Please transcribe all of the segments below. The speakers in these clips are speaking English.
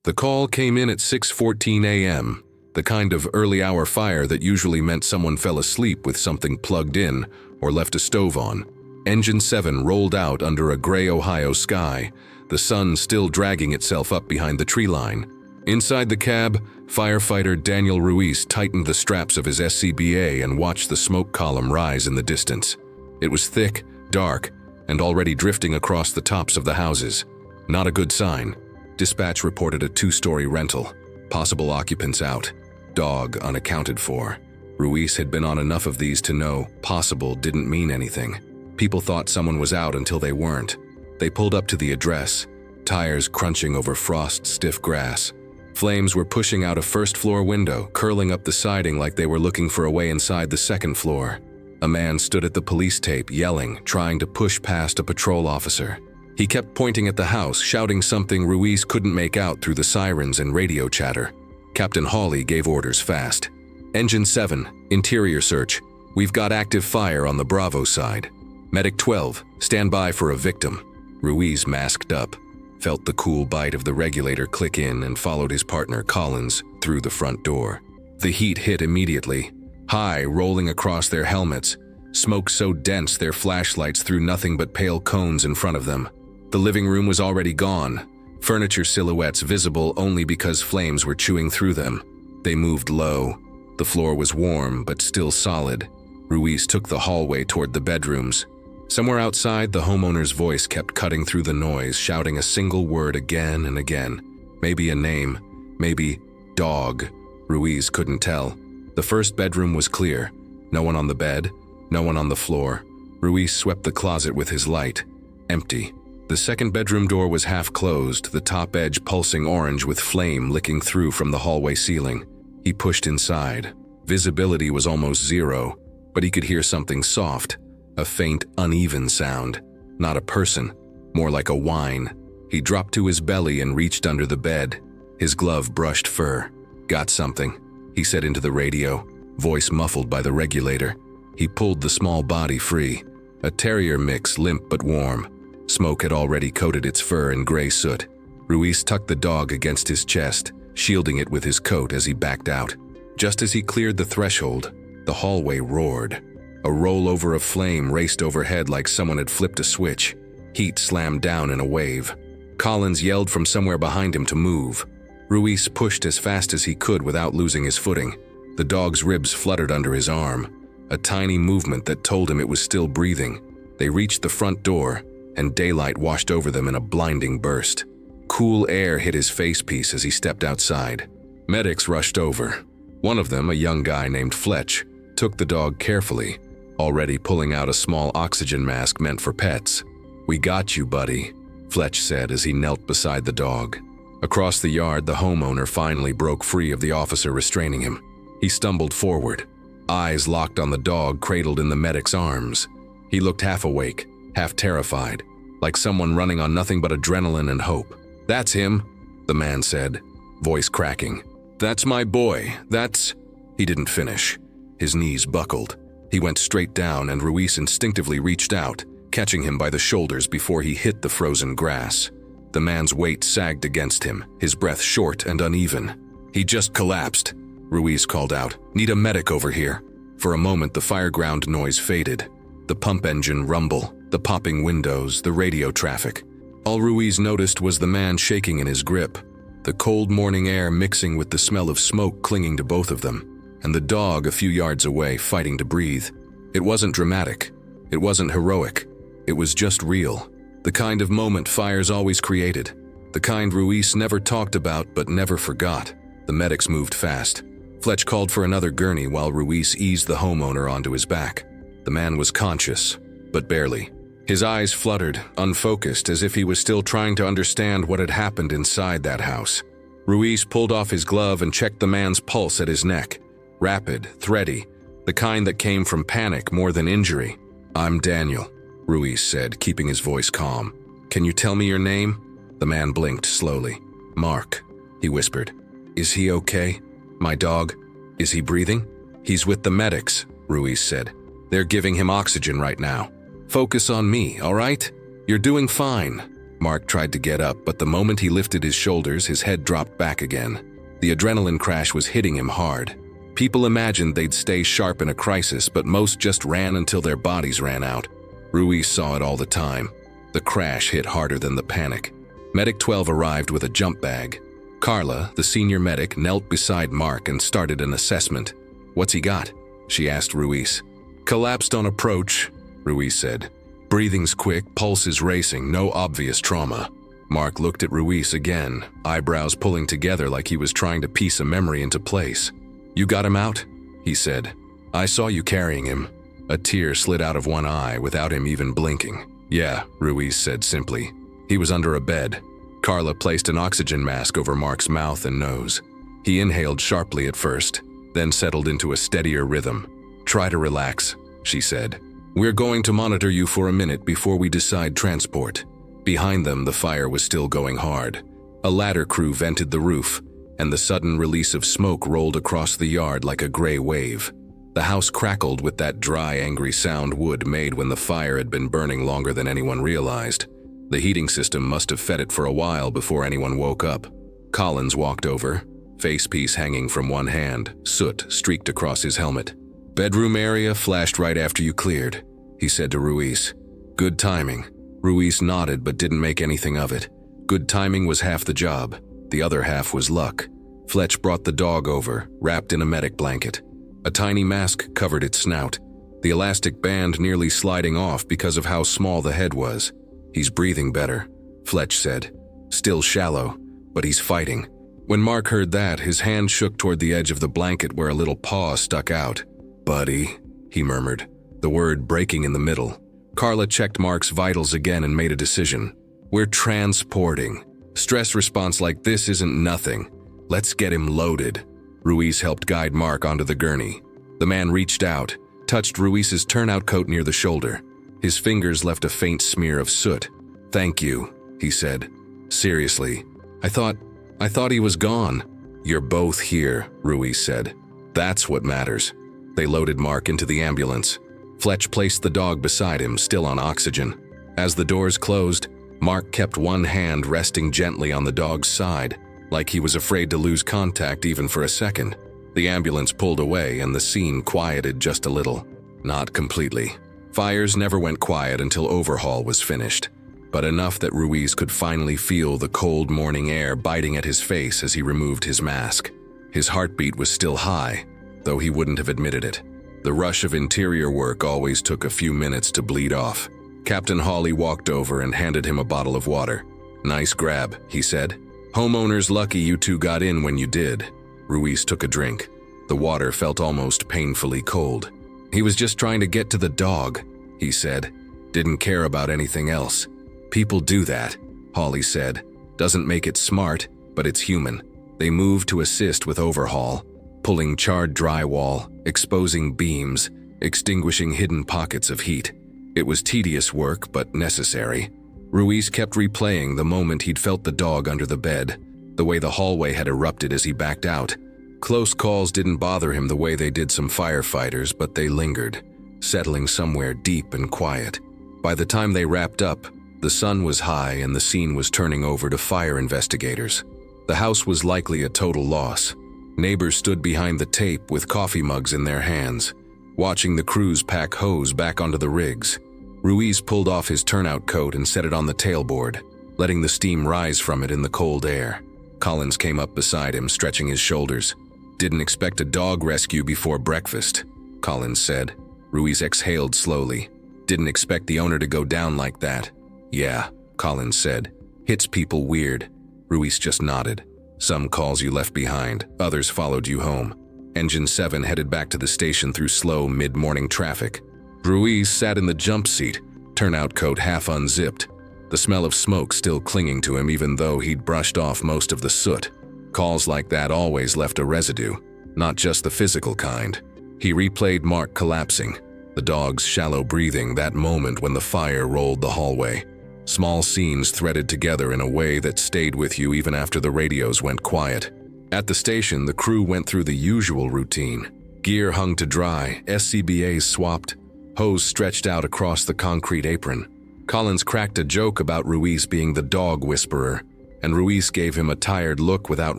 The call came in at 6:14 a.m., the kind of early-hour fire that usually meant someone fell asleep with something plugged in or left a stove on. Engine 7 rolled out under a gray Ohio sky, the sun still dragging itself up behind the tree line. Inside the cab, firefighter Daniel Ruiz tightened the straps of his SCBA and watched the smoke column rise in the distance. It was thick, dark, and already drifting across the tops of the houses. Not a good sign. Dispatch reported a 2-story rental. Possible occupants out. Dog unaccounted for. Ruiz had been on enough of these to know possible didn't mean anything. People thought someone was out until they weren't. They pulled up to the address, tires crunching over frost-stiff grass. Flames were pushing out a first-floor window, curling up the siding like they were looking for a way inside the second floor. A man stood at the police tape, yelling, trying to push past a patrol officer. He kept pointing at the house, shouting something Ruiz couldn't make out through the sirens and radio chatter. Captain Hawley gave orders fast. Engine 7, interior search. We've got active fire on the Bravo side. Medic 12, stand by for a victim. Ruiz masked up, felt the cool bite of the regulator click in and followed his partner Collins through the front door. The heat hit immediately, high rolling across their helmets, smoke so dense their flashlights threw nothing but pale cones in front of them. The living room was already gone, furniture silhouettes visible only because flames were chewing through them. They moved low. The floor was warm but still solid. Ruiz took the hallway toward the bedrooms. Somewhere outside, the homeowner's voice kept cutting through the noise, shouting a single word again and again. Maybe a name, maybe dog. Ruiz couldn't tell. The first bedroom was clear. No one on the bed, no one on the floor. Ruiz swept the closet with his light. Empty. The second bedroom door was half closed, the top edge pulsing orange with flame licking through from the hallway ceiling. He pushed inside. Visibility was almost zero, but he could hear something soft. A faint, uneven sound. Not a person, more like a whine. He dropped to his belly and reached under the bed. His glove brushed fur. Got something, he said into the radio, voice muffled by the regulator. He pulled the small body free. A terrier mix, limp but warm. Smoke had already coated its fur in gray soot. Ruiz tucked the dog against his chest, shielding it with his coat as he backed out. Just as he cleared the threshold, the hallway roared. A rollover of flame raced overhead like someone had flipped a switch. Heat slammed down in a wave. Collins yelled from somewhere behind him to move. Ruiz pushed as fast as he could without losing his footing. The dog's ribs fluttered under his arm, a tiny movement that told him it was still breathing. They reached the front door, and daylight washed over them in a blinding burst. Cool air hit his facepiece as he stepped outside. Medics rushed over. One of them, a young guy named Fletch, took the dog carefully, already pulling out a small oxygen mask meant for pets. "We got you, buddy," Fletch said as he knelt beside the dog. Across the yard, the homeowner finally broke free of the officer restraining him. He stumbled forward, eyes locked on the dog cradled in the medic's arms. He looked half awake, half terrified, like someone running on nothing but adrenaline and hope. "That's him," the man said, voice cracking. "That's my boy, that's—" He didn't finish. His knees buckled. He went straight down and Ruiz instinctively reached out, catching him by the shoulders before he hit the frozen grass. The man's weight sagged against him, his breath short and uneven. "He just collapsed," Ruiz called out. "Need a medic over here." For a moment, the fireground noise faded. The pump engine rumble, the popping windows, the radio traffic. All Ruiz noticed was the man shaking in his grip, the cold morning air mixing with the smell of smoke clinging to both of them, and the dog a few yards away fighting to breathe. It wasn't dramatic. It wasn't heroic. It was just real. The kind of moment fires always created. The kind Ruiz never talked about but never forgot. The medics moved fast. Fletch called for another gurney while Ruiz eased the homeowner onto his back. The man was conscious, but barely. His eyes fluttered, unfocused, as if he was still trying to understand what had happened inside that house. Ruiz pulled off his glove and checked the man's pulse at his neck. Rapid, thready, the kind that came from panic more than injury. "I'm Daniel," Ruiz said, keeping his voice calm. "Can you tell me your name?" The man blinked slowly. "Mark," he whispered. "Is he okay? My dog? Is he breathing?" "He's with the medics," Ruiz said. "They're giving him oxygen right now. Focus on me, all right? You're doing fine." Mark tried to get up, but the moment he lifted his shoulders, his head dropped back again. The adrenaline crash was hitting him hard. People imagined they'd stay sharp in a crisis, but most just ran until their bodies ran out. Ruiz saw it all the time. The crash hit harder than the panic. Medic 12 arrived with a jump bag. Carla, the senior medic, knelt beside Mark and started an assessment. "What's he got?" she asked Ruiz. "Collapsed on approach," Ruiz said. "Breathing's quick, pulse is racing, no obvious trauma." Mark looked at Ruiz again, eyebrows pulling together like he was trying to piece a memory into place. "You got him out?" he said. "I saw you carrying him." A tear slid out of one eye without him even blinking. "Yeah," Ruiz said simply. "He was under a bed." Carla placed an oxygen mask over Mark's mouth and nose. He inhaled sharply at first, then settled into a steadier rhythm. "Try to relax," she said. "We're going to monitor you for a minute before we decide transport." Behind them, the fire was still going hard. A ladder crew vented the roof, and the sudden release of smoke rolled across the yard like a gray wave. The house crackled with that dry, angry sound wood made when the fire had been burning longer than anyone realized. The heating system must have fed it for a while before anyone woke up. Collins walked over, facepiece hanging from one hand, soot streaked across his helmet. "Bedroom area flashed right after you cleared," he said to Ruiz. "Good timing." Ruiz nodded but didn't make anything of it. Good timing was half the job. The other half was luck. Fletch brought the dog over, wrapped in a medic blanket. A tiny mask covered its snout, the elastic band nearly sliding off because of how small the head was. "He's breathing better," Fletch said. "Still shallow, but he's fighting." When Mark heard that, his hand shook toward the edge of the blanket where a little paw stuck out. "Buddy," he murmured, the word breaking in the middle. Carla checked Mark's vitals again and made a decision. "We're transporting. Stress response like this isn't nothing. Let's get him loaded." Ruiz helped guide Mark onto the gurney. The man reached out, touched Ruiz's turnout coat near the shoulder. His fingers left a faint smear of soot. "Thank you," he said. "Seriously, I thought he was gone." "You're both here," Ruiz said. "That's what matters." They loaded Mark into the ambulance. Fletch placed the dog beside him, still on oxygen. As the doors closed, Mark kept one hand resting gently on the dog's side, like he was afraid to lose contact even for a second. The ambulance pulled away and the scene quieted just a little. Not completely. Fires never went quiet until overhaul was finished, but enough that Ruiz could finally feel the cold morning air biting at his face as he removed his mask. His heartbeat was still high, though he wouldn't have admitted it. The rush of interior work always took a few minutes to bleed off. Captain Hawley walked over and handed him a bottle of water. "Nice grab," he said. "Homeowner's lucky you two got in when you did." Ruiz took a drink. The water felt almost painfully cold. "He was just trying to get to the dog," he said. "Didn't care about anything else." "People do that," Hawley said. "Doesn't make it smart, but it's human." They moved to assist with overhaul, pulling charred drywall, exposing beams, extinguishing hidden pockets of heat. It was tedious work, but necessary. Ruiz kept replaying the moment he'd felt the dog under the bed, the way the hallway had erupted as he backed out. Close calls didn't bother him the way they did some firefighters, but they lingered, settling somewhere deep and quiet. By the time they wrapped up, the sun was high and the scene was turning over to fire investigators. The house was likely a total loss. Neighbors stood behind the tape with coffee mugs in their hands, watching the crews pack hose back onto the rigs. Ruiz pulled off his turnout coat and set it on the tailboard, letting the steam rise from it in the cold air. Collins came up beside him, stretching his shoulders. "Didn't expect a dog rescue before breakfast," Collins said. Ruiz exhaled slowly. "Didn't expect the owner to go down like that." "Yeah," Collins said. "Hits people weird." Ruiz just nodded. "Some calls you left behind, others followed you home." Engine 7 headed back to the station through slow mid-morning traffic. Ruiz sat in the jump seat, turnout coat half unzipped, the smell of smoke still clinging to him even though he'd brushed off most of the soot. Calls like that always left a residue, not just the physical kind. He replayed Mark collapsing, the dog's shallow breathing, that moment when the fire rolled the hallway. Small scenes threaded together in a way that stayed with you even after the radios went quiet. At the station, the crew went through the usual routine. Gear hung to dry, SCBAs swapped, hose stretched out across the concrete apron. Collins cracked a joke about Ruiz being the dog whisperer, and Ruiz gave him a tired look without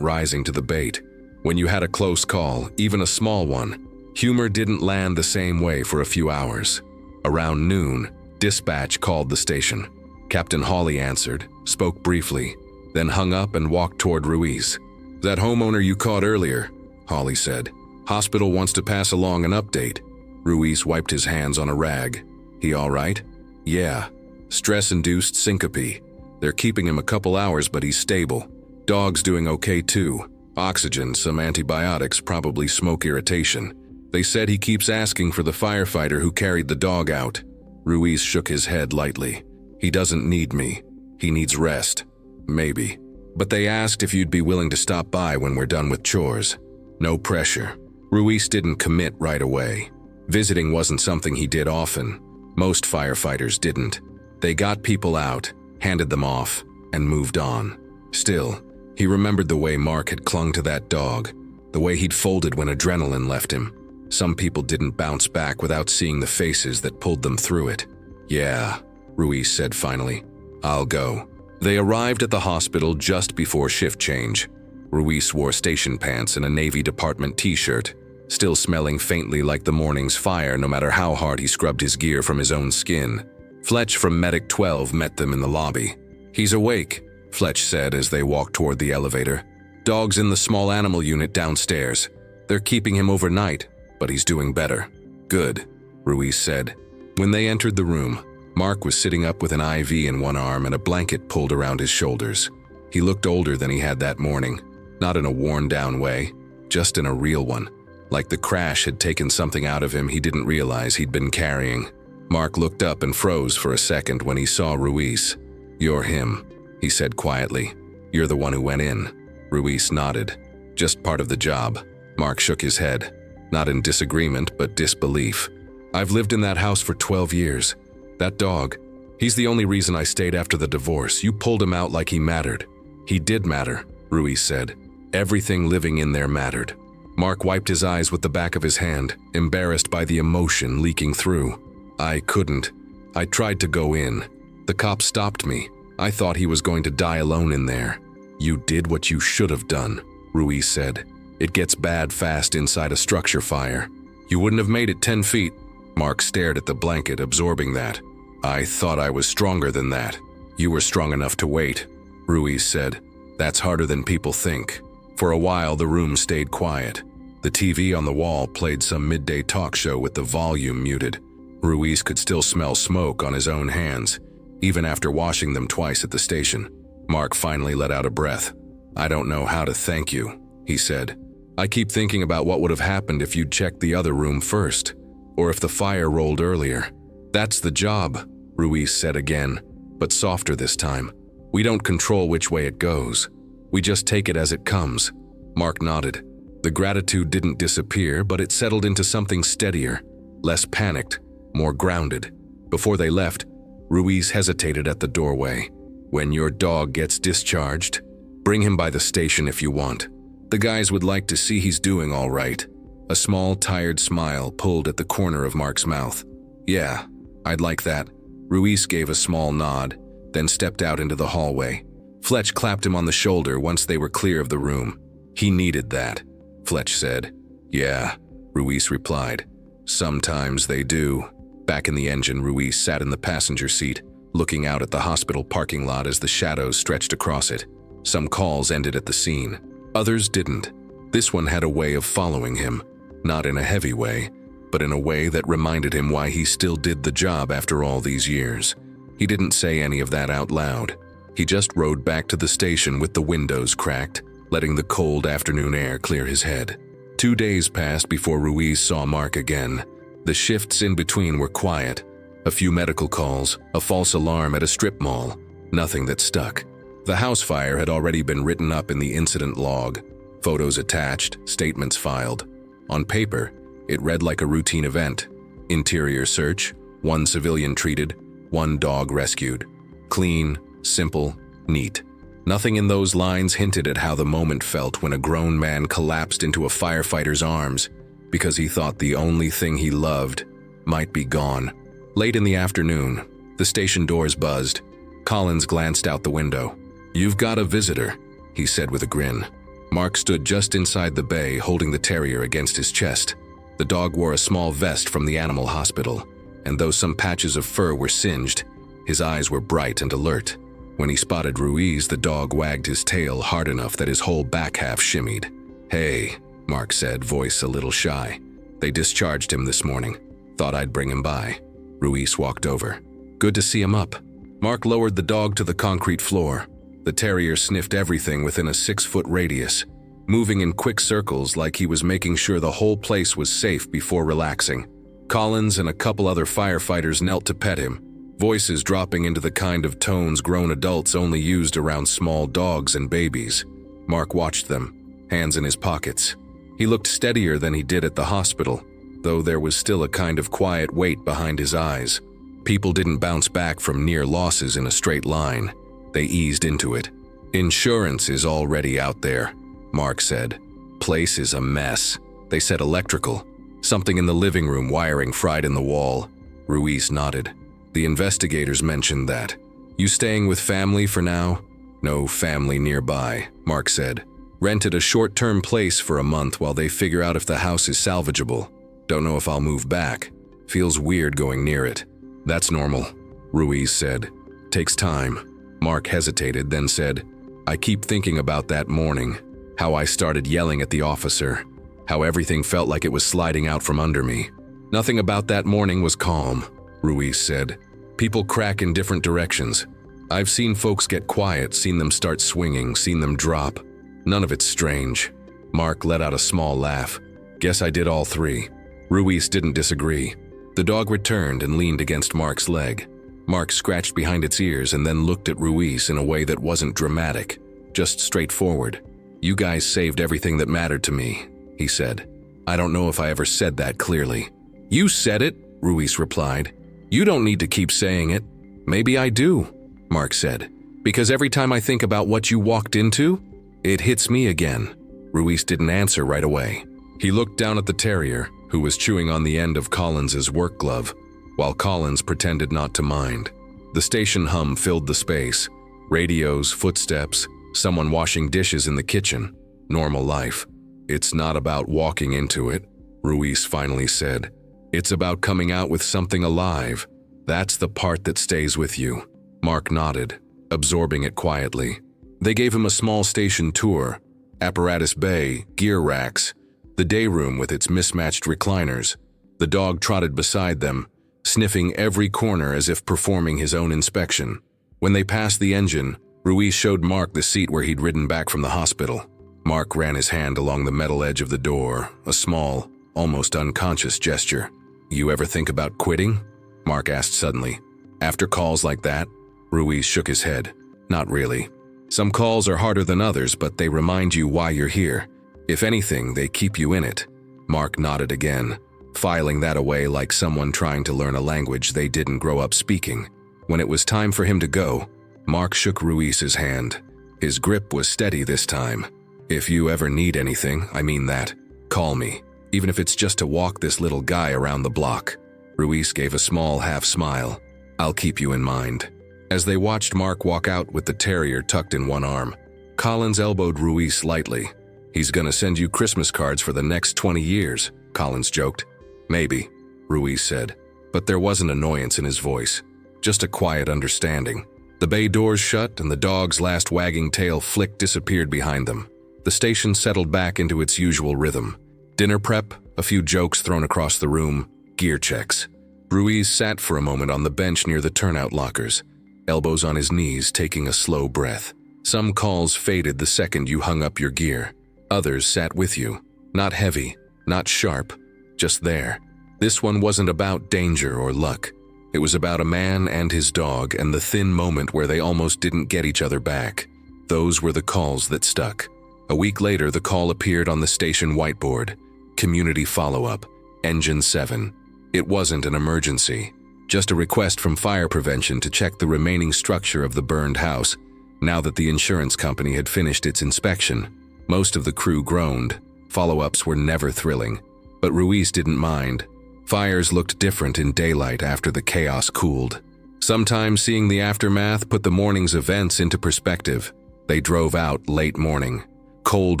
rising to the bait. When you had a close call, even a small one, humor didn't land the same way for a few hours. Around noon, dispatch called the station. Captain Hawley answered, spoke briefly, then hung up and walked toward Ruiz. "That homeowner you caught earlier," Hawley said. "Hospital wants to pass along an update." Ruiz wiped his hands on a rag. "He all right?" "Yeah. Stress-induced syncope. They're keeping him a couple hours, but he's stable. Dog's doing okay too. Oxygen, some antibiotics, probably smoke irritation. They said he keeps asking for the firefighter who carried the dog out." Ruiz shook his head lightly. "He doesn't need me. He needs rest. Maybe. But they asked if you'd be willing to stop by when we're done with chores. No pressure." Ruiz didn't commit right away. Visiting wasn't something he did often. Most firefighters didn't. They got people out, handed them off, and moved on. Still, he remembered the way Mark had clung to that dog, the way he'd folded when adrenaline left him. Some people didn't bounce back without seeing the faces that pulled them through it. "Yeah," Ruiz said finally. "I'll go." They arrived at the hospital just before shift change. Ruiz wore station pants and a Navy Department t-shirt, still smelling faintly like the morning's fire no matter how hard he scrubbed his gear from his own skin. Fletch from Medic 12 met them in the lobby. "He's awake," Fletch said as they walked toward the elevator. "Dog's in the small animal unit downstairs. They're keeping him overnight, but he's doing better." "Good," Ruiz said. When they entered the room, Mark was sitting up with an IV in one arm and a blanket pulled around his shoulders. He looked older than he had that morning, not in a worn-down way, just in a real one, like the crash had taken something out of him he didn't realize he'd been carrying. Mark looked up and froze for a second when he saw Ruiz. "You're him," he said quietly. "You're the one who went in." Ruiz nodded. "Just part of the job." Mark shook his head, not in disagreement but disbelief. "I've lived in that house for 12 years. That dog, he's the only reason I stayed after the divorce. You pulled him out like he mattered." "He did matter," Ruiz said. "Everything living in there mattered." Mark wiped his eyes with the back of his hand, embarrassed by the emotion leaking through. "I couldn't. I tried to go in. The cop stopped me. I thought he was going to die alone in there." "You did what you should have done," Ruiz said. "It gets bad fast inside a structure fire. You wouldn't have made it 10 feet. Mark stared at the blanket, absorbing that. "I thought I was stronger than that." "You were strong enough to wait," Ruiz said. "That's harder than people think." For a while, the room stayed quiet. The TV on the wall played some midday talk show with the volume muted. Ruiz could still smell smoke on his own hands, even after washing them twice at the station. Mark finally let out a breath. "I don't know how to thank you," he said. "I keep thinking about what would have happened if you'd checked the other room first, or if the fire rolled earlier." "That's the job," Ruiz said again, but softer this time. "We don't control which way it goes. We just take it as it comes." Mark nodded. The gratitude didn't disappear, but it settled into something steadier, less panicked, more grounded. Before they left, Ruiz hesitated at the doorway. "When your dog gets discharged, bring him by the station if you want. The guys would like to see he's doing all right." A small, tired smile pulled at the corner of Mark's mouth. "Yeah, I'd like that." Ruiz gave a small nod, then stepped out into the hallway. Fletch clapped him on the shoulder once they were clear of the room. "He needed that," Fletch said. "Yeah," Ruiz replied. "Sometimes they do." Back in the engine, Ruiz sat in the passenger seat, looking out at the hospital parking lot as the shadows stretched across it. Some calls ended at the scene. Others didn't. This one had a way of following him, not in a heavy way, but in a way that reminded him why he still did the job after all these years. He didn't say any of that out loud. He just rode back to the station with the windows cracked, letting the cold afternoon air clear his head. 2 days passed before Ruiz saw Mark again. The shifts in between were quiet. A few medical calls, a false alarm at a strip mall, nothing that stuck. The house fire had already been written up in the incident log, photos attached, statements filed. On paper, it read like a routine event. Interior search, 1 civilian treated, 1 dog rescued. Clean, simple, neat. Nothing in those lines hinted at how the moment felt when a grown man collapsed into a firefighter's arms because he thought the only thing he loved might be gone. Late in the afternoon, The station doors buzzed. Collins glanced out the window. "You've got a visitor," he said with a grin. Mark stood just inside the bay, holding the terrier against his chest. The dog wore a small vest from the animal hospital, and though some patches of fur were singed, his eyes were bright and alert. When he spotted Ruiz, the dog wagged his tail hard enough that his whole back half shimmied. "Hey," Mark said, voice a little shy. "They discharged him this morning. Thought I'd bring him by." Ruiz walked over. "Good to see him up." Mark lowered the dog to the concrete floor. The terrier sniffed everything within a 6-foot radius, moving in quick circles like he was making sure the whole place was safe before relaxing. Collins and a couple other firefighters knelt to pet him, voices dropping into the kind of tones grown adults only used around small dogs and babies. Mark watched them, hands in his pockets. He looked steadier than he did at the hospital, though there was still a kind of quiet weight behind his eyes. People didn't bounce back from near losses in a straight line. They eased into it. "Insurance is already out there," Mark said. "Place is a mess." They said electrical. Something in the living room wiring fried in the wall. Ruiz nodded. "The investigators mentioned that. You staying with family for now?" "No family nearby," Mark said. "Rented a short-term place for a month while they figure out if the house is salvageable. Don't know if I'll move back. Feels weird going near it." "That's normal," Ruiz said. "Takes time." Mark hesitated, then said, "I keep thinking about that morning, how I started yelling at the officer, how everything felt like it was sliding out from under me." "Nothing about that morning was calm," Ruiz said. "People crack in different directions. I've seen folks get quiet, seen them start swinging, seen them drop. None of it's strange." Mark let out a small laugh. "Guess I did all three." Ruiz didn't disagree. The dog returned and leaned against Mark's leg. Mark scratched behind its ears and then looked at Ruiz in a way that wasn't dramatic, just straightforward. "You guys saved everything that mattered to me," he said. "I don't know if I ever said that clearly." "You said it," Ruiz replied. "You don't need to keep saying it." "Maybe I do," Mark said, "because every time I think about what you walked into, it hits me again." Ruiz didn't answer right away. He looked down at the terrier, who was chewing on the end of Collins's work glove, while Collins pretended not to mind. The station hum filled the space. Radios, footsteps, someone washing dishes in the kitchen. Normal life. "It's not about walking into it," Ruiz finally said. "It's about coming out with something alive. That's the part that stays with you." Mark nodded, absorbing it quietly. They gave him a small station tour. Apparatus bay, gear racks, the day room with its mismatched recliners. The dog trotted beside them, sniffing every corner as if performing his own inspection. When they passed the engine, Ruiz showed Mark the seat where he'd ridden back from the hospital. Mark ran his hand along the metal edge of the door, a small, almost unconscious gesture. "You ever think about quitting?" Mark asked suddenly. "After calls like that?" Ruiz shook his head. "Not really. Some calls are harder than others, but they remind you why you're here. If anything, they keep you in it." Mark nodded again, filing that away like someone trying to learn a language they didn't grow up speaking. When it was time for him to go, Mark shook Ruiz's hand. His grip was steady this time. "If you ever need anything, I mean that, call me, even if it's just to walk this little guy around the block." Ruiz gave a small half-smile. "I'll keep you in mind." As they watched Mark walk out with the terrier tucked in one arm, Collins elbowed Ruiz lightly. "He's gonna send you Christmas cards for the next 20 years, Collins joked. "Maybe," Ruiz said, but there wasn't annoyance in his voice, just a quiet understanding. The bay doors shut and the dog's last wagging tail flick disappeared behind them. The station settled back into its usual rhythm. Dinner prep, a few jokes thrown across the room, gear checks. Ruiz sat for a moment on the bench near the turnout lockers, elbows on his knees, taking a slow breath. Some calls faded the second you hung up your gear. Others sat with you, not heavy, not sharp, just there. This one wasn't about danger or luck. It was about a man and his dog and the thin moment where they almost didn't get each other back. Those were the calls that stuck. A week later, the call appeared on the station whiteboard. Community follow-up, Engine 7. It wasn't an emergency, just a request from fire prevention to check the remaining structure of the burned house, now that the insurance company had finished its inspection. Most of the crew groaned. Follow-ups were never thrilling, but Ruiz didn't mind. Fires looked different in daylight after the chaos cooled. Sometimes seeing the aftermath put the morning's events into perspective. They drove out late morning. Cold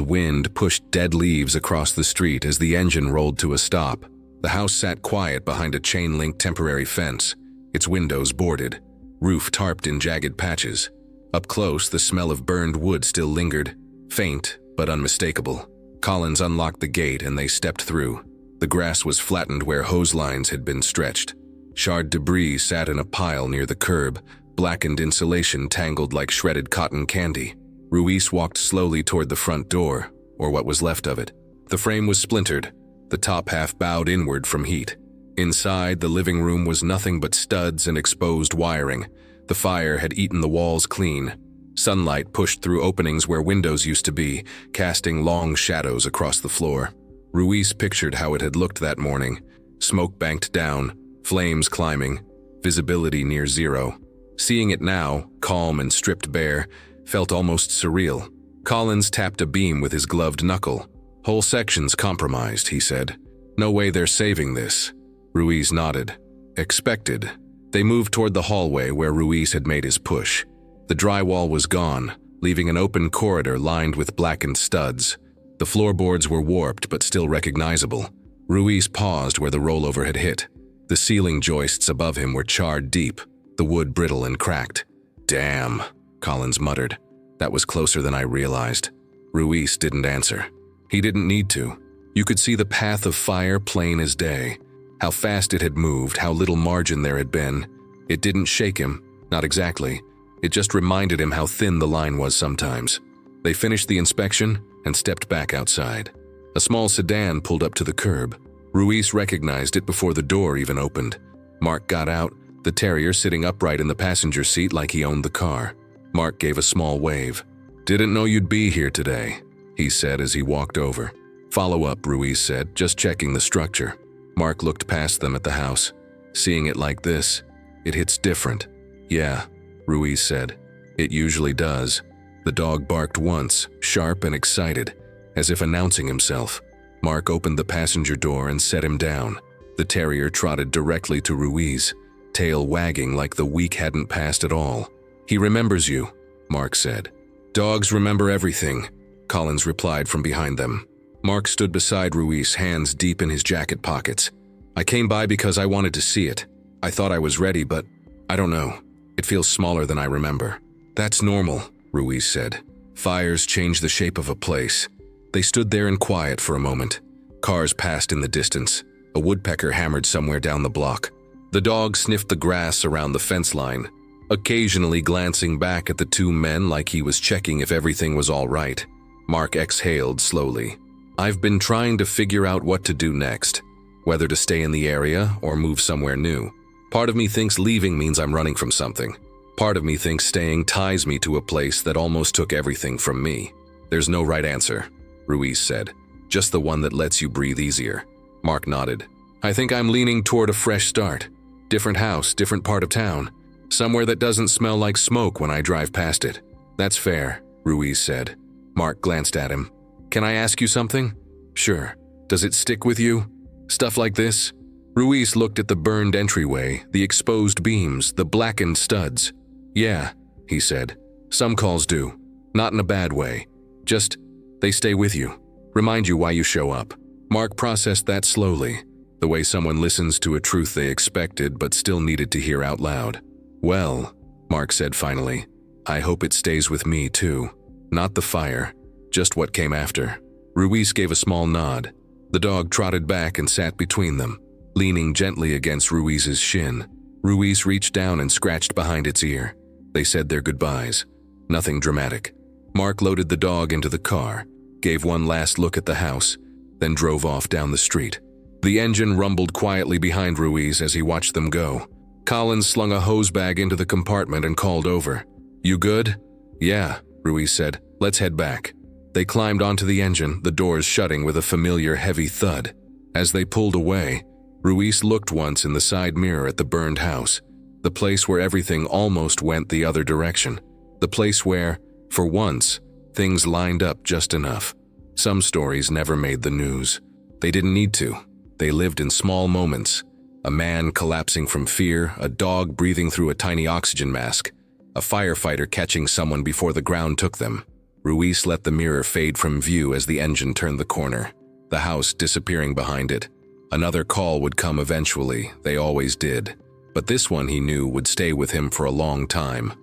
wind pushed dead leaves across the street as the engine rolled to a stop. The house sat quiet behind a chain-link temporary fence, its windows boarded, roof tarped in jagged patches. Up close, the smell of burned wood still lingered, faint but unmistakable. Collins unlocked the gate and they stepped through. The grass was flattened where hose lines had been stretched. Charred debris sat in a pile near the curb, blackened insulation tangled like shredded cotton candy. Ruiz walked slowly toward the front door, or what was left of it. The frame was splintered, the top half bowed inward from heat. Inside, the living room was nothing but studs and exposed wiring. The fire had eaten the walls clean. Sunlight pushed through openings where windows used to be, casting long shadows across the floor. Ruiz pictured how it had looked that morning. Smoke banked down, flames climbing, visibility near zero. Seeing it now, calm and stripped bare, felt almost surreal. Collins tapped a beam with his gloved knuckle. "Whole section's compromised," he said. "No way they're saving this." Ruiz nodded. Expected. They moved toward the hallway where Ruiz had made his push. The drywall was gone, leaving an open corridor lined with blackened studs. The floorboards were warped but still recognizable. Ruiz paused where the rollover had hit. The ceiling joists above him were charred deep, the wood brittle and cracked. "Damn," Collins muttered. "That was closer than I realized." Ruiz didn't answer. He didn't need to. You could see the path of fire plain as day. How fast it had moved, how little margin there had been. It didn't shake him, not exactly. It just reminded him how thin the line was sometimes. They finished the inspection and stepped back outside. A small sedan pulled up to the curb. Ruiz recognized it before the door even opened. Mark got out, the terrier sitting upright in the passenger seat like he owned the car. Mark gave a small wave. "Didn't know you'd be here today," he said as he walked over. "Follow up," Ruiz said, "just checking the structure." Mark looked past them at the house. "Seeing it like this, it hits different." "Yeah," Ruiz said. "It usually does." The dog barked once, sharp and excited, as if announcing himself. Mark opened the passenger door and set him down. The terrier trotted directly to Ruiz, tail wagging like the week hadn't passed at all. "He remembers you," Mark said. "Dogs remember everything," Collins replied from behind them. Mark stood beside Ruiz, hands deep in his jacket pockets. "I came by because I wanted to see it. I thought I was ready, but I don't know. It feels smaller than I remember." "That's normal," Ruiz said. "Fires change the shape of a place." They stood there in quiet for a moment. Cars passed in the distance. A woodpecker hammered somewhere down the block. The dog sniffed the grass around the fence line, occasionally glancing back at the two men like he was checking if everything was all right. Mark exhaled slowly. "I've been trying to figure out what to do next, whether to stay in the area or move somewhere new. Part of me thinks leaving means I'm running from something. Part of me thinks staying ties me to a place that almost took everything from me. There's no right answer," Ruiz said. "Just the one that lets you breathe easier." Mark nodded. "I think I'm leaning toward a fresh start. Different house, different part of town. Somewhere that doesn't smell like smoke when I drive past it." "That's fair," Ruiz said. Mark glanced at him. "Can I ask you something?" "Sure. Does it stick with you? Stuff like this?" Ruiz looked at the burned entryway, the exposed beams, the blackened studs. "Yeah," he said. "Some calls do. Not in a bad way. Just, they stay with you. Remind you why you show up." Mark processed that slowly, the way someone listens to a truth they expected but still needed to hear out loud. "Well," Mark said finally, "I hope it stays with me too. Not the fire, just what came after." Ruiz gave a small nod. The dog trotted back and sat between them, leaning gently against Ruiz's shin. Ruiz reached down and scratched behind its ear. They said their goodbyes. Nothing dramatic. Mark loaded the dog into the car, gave one last look at the house, then drove off down the street. The engine rumbled quietly behind Ruiz as he watched them go. Collins slung a hose bag into the compartment and called over. "You good?" "Yeah," Ruiz said. "Let's head back." They climbed onto the engine, the doors shutting with a familiar heavy thud. As they pulled away, Ruiz looked once in the side mirror at the burned house, the place where everything almost went the other direction, the place where, for once, things lined up just enough. Some stories never made the news. They didn't need to. They lived in small moments. A man collapsing from fear, a dog breathing through a tiny oxygen mask, a firefighter catching someone before the ground took them. Ruiz let the mirror fade from view as the engine turned the corner, the house disappearing behind it. Another call would come eventually, they always did. But this one, he knew, would stay with him for a long time.